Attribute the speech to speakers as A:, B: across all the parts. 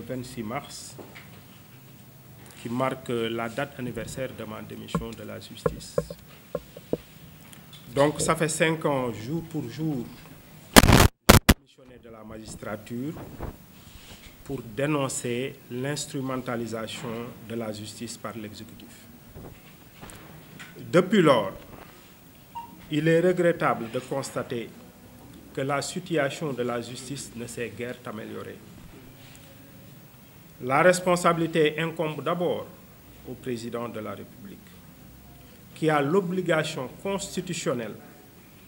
A: 26 mars, qui marque la date anniversaire de ma démission de la justice. Donc, ça fait 5 ans, jour pour jour, démissionné de la magistrature pour dénoncer l'instrumentalisation de la justice par l'exécutif. Depuis lors, il est regrettable de constater que la situation de la justice ne s'est guère améliorée. La responsabilité incombe d'abord au président de la République, qui a l'obligation constitutionnelle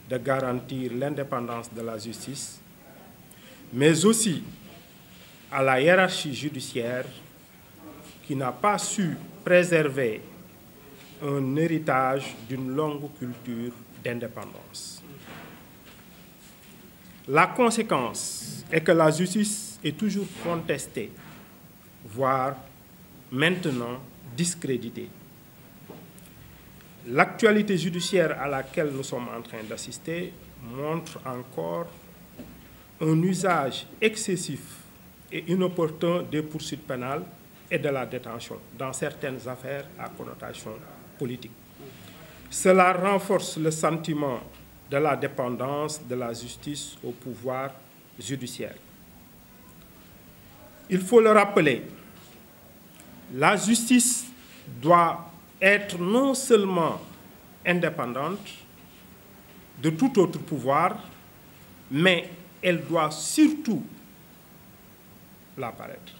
A: de garantir l'indépendance de la justice, mais aussi à la hiérarchie judiciaire qui n'a pas su préserver un héritage d'une longue culture d'indépendance. La conséquence est que la justice est toujours contestée, voire maintenant discréditée. L'actualité judiciaire à laquelle nous sommes en train d'assister montre encore un usage excessif et inopportun des poursuites pénales et de la détention dans certaines affaires à connotation politique. Cela renforce le sentiment de la dépendance de la justice au pouvoir judiciaire. Il faut le rappeler, la justice doit être non seulement indépendante de tout autre pouvoir, mais elle doit surtout l'apparaître.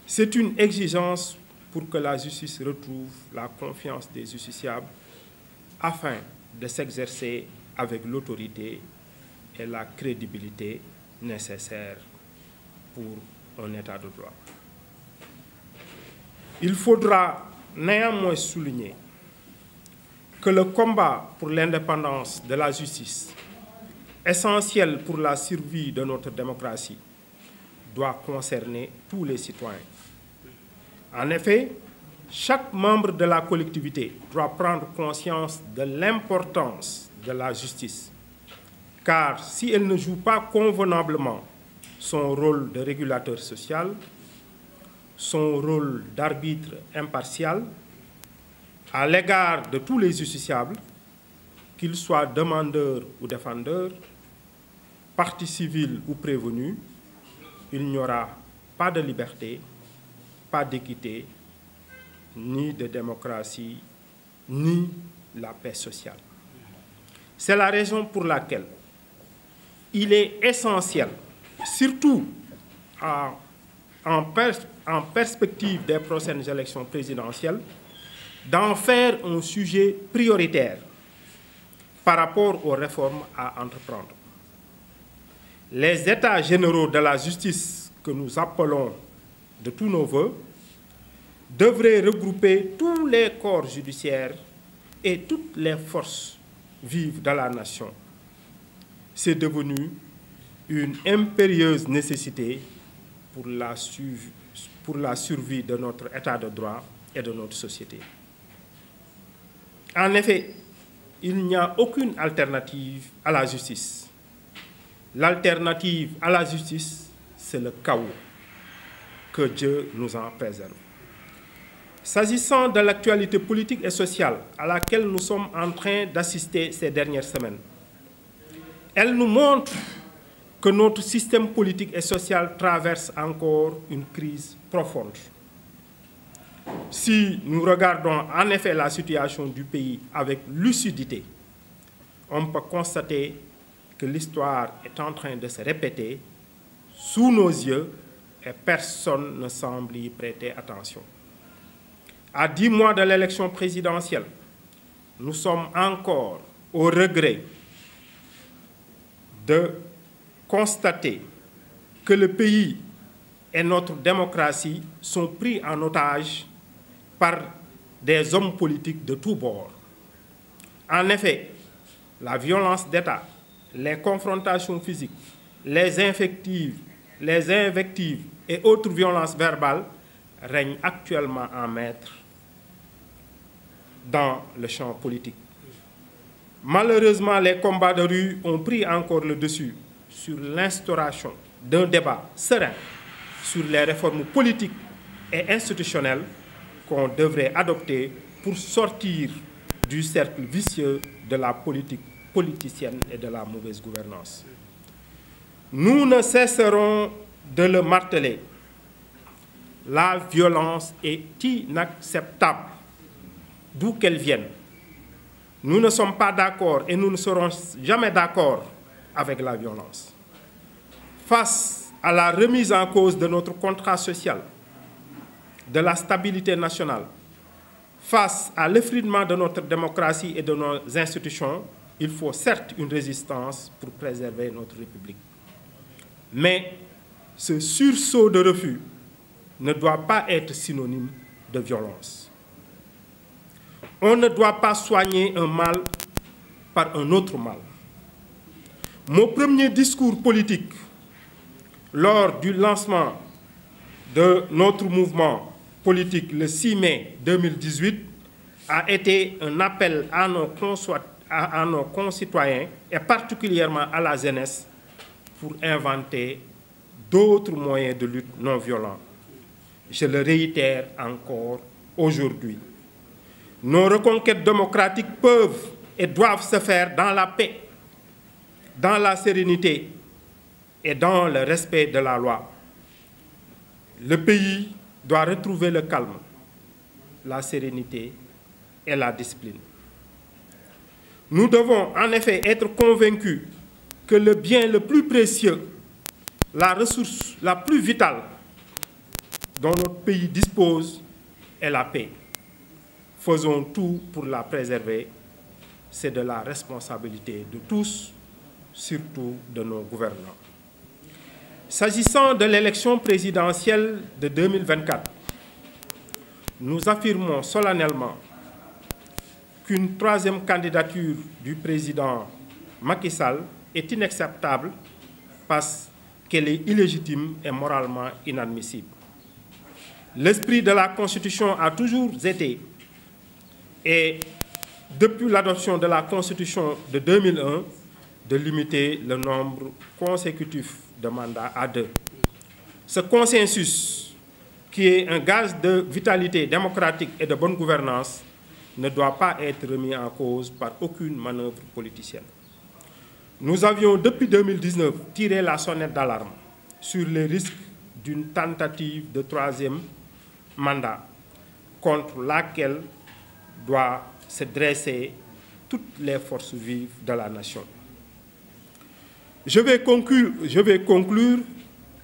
A: C'est une exigence pour que la justice retrouve la confiance des justiciables afin de s'exercer avec l'autorité et la crédibilité nécessaires pour un état de droit. Il faudra néanmoins souligner que le combat pour l'indépendance de la justice, essentiel pour la survie de notre démocratie, doit concerner tous les citoyens. En effet, chaque membre de la collectivité doit prendre conscience de l'importance de la justice, car si elle ne joue pas convenablement son rôle de régulateur social, son rôle d'arbitre impartial à l'égard de tous les justiciables, qu'ils soient demandeurs ou défendeurs, partie civile ou prévenus, il n'y aura pas de liberté, pas d'équité, ni de démocratie, ni la paix sociale. C'est la raison pour laquelle il est essentiel, surtout en perspective des prochaines élections présidentielles, d'en faire un sujet prioritaire par rapport aux réformes à entreprendre. Les états généraux de la justice que nous appelons de tous nos vœux devraient regrouper tous les corps judiciaires et toutes les forces vives de la nation. C'est devenu une impérieuse nécessité pour la survie de notre état de droit et de notre société. En effet, il n'y a aucune alternative à la justice. L'alternative à la justice, c'est le chaos. Que Dieu nous en préserve. S'agissant de l'actualité politique et sociale à laquelle nous sommes en train d'assister ces dernières semaines, elle nous montre que notre système politique et social traverse encore une crise profonde. Si nous regardons en effet la situation du pays avec lucidité, on peut constater que l'histoire est en train de se répéter sous nos yeux et personne ne semble y prêter attention. À 10 mois de l'élection présidentielle, nous sommes encore au regret de constater que le pays et notre démocratie sont pris en otage par des hommes politiques de tous bords. En effet, la violence d'État, les confrontations physiques, les invectives et autres violences verbales règnent actuellement en maître dans le champ politique. Malheureusement, les combats de rue ont pris encore le dessus sur l'instauration d'un débat serein sur les réformes politiques et institutionnelles qu'on devrait adopter pour sortir du cercle vicieux de la politique politicienne et de la mauvaise gouvernance. Nous ne cesserons de le marteler. La violence est inacceptable, d'où qu'elle vienne. Nous ne sommes pas d'accord et nous ne serons jamais d'accord avec la violence. Face à la remise en cause de notre contrat social, de la stabilité nationale, face à l'effritement de notre démocratie et de nos institutions, il faut certes une résistance pour préserver notre République. Mais ce sursaut de refus ne doit pas être synonyme de violence. On ne doit pas soigner un mal par un autre mal. Mon premier discours politique lors du lancement de notre mouvement politique le 6 mai 2018 a été un appel à nos concitoyens et particulièrement à la jeunesse pour inventer d'autres moyens de lutte non violents. Je le réitère encore aujourd'hui. Nos reconquêtes démocratiques peuvent et doivent se faire dans la paix, dans la sérénité et dans le respect de la loi. Le pays doit retrouver le calme, la sérénité et la discipline. Nous devons en effet être convaincus que le bien le plus précieux, la ressource la plus vitale dont notre pays dispose est la paix. Faisons tout pour la préserver. C'est de la responsabilité de tous, surtout de nos gouvernants. S'agissant de l'élection présidentielle de 2024, nous affirmons solennellement qu'une troisième candidature du président Macky Sall est inacceptable parce qu'elle est illégitime et moralement inadmissible. L'esprit de la Constitution a toujours été, et depuis l'adoption de la Constitution de 2001, de limiter le nombre consécutif de mandats à 2. Ce consensus, qui est un gage de vitalité démocratique et de bonne gouvernance, ne doit pas être remis en cause par aucune manœuvre politicienne. Nous avions, depuis 2019, tiré la sonnette d'alarme sur les risques d'une tentative de troisième mandat, contre laquelle doivent se dresser toutes les forces vives de la nation. Je vais conclure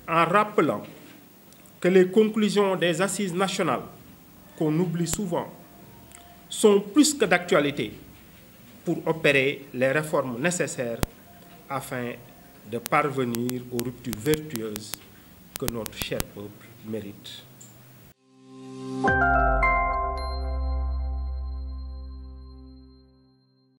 A: en rappelant que les conclusions des assises nationales, qu'on oublie souvent, sont plus que d'actualité pour opérer les réformes nécessaires afin de parvenir aux ruptures vertueuses que notre cher peuple mérite.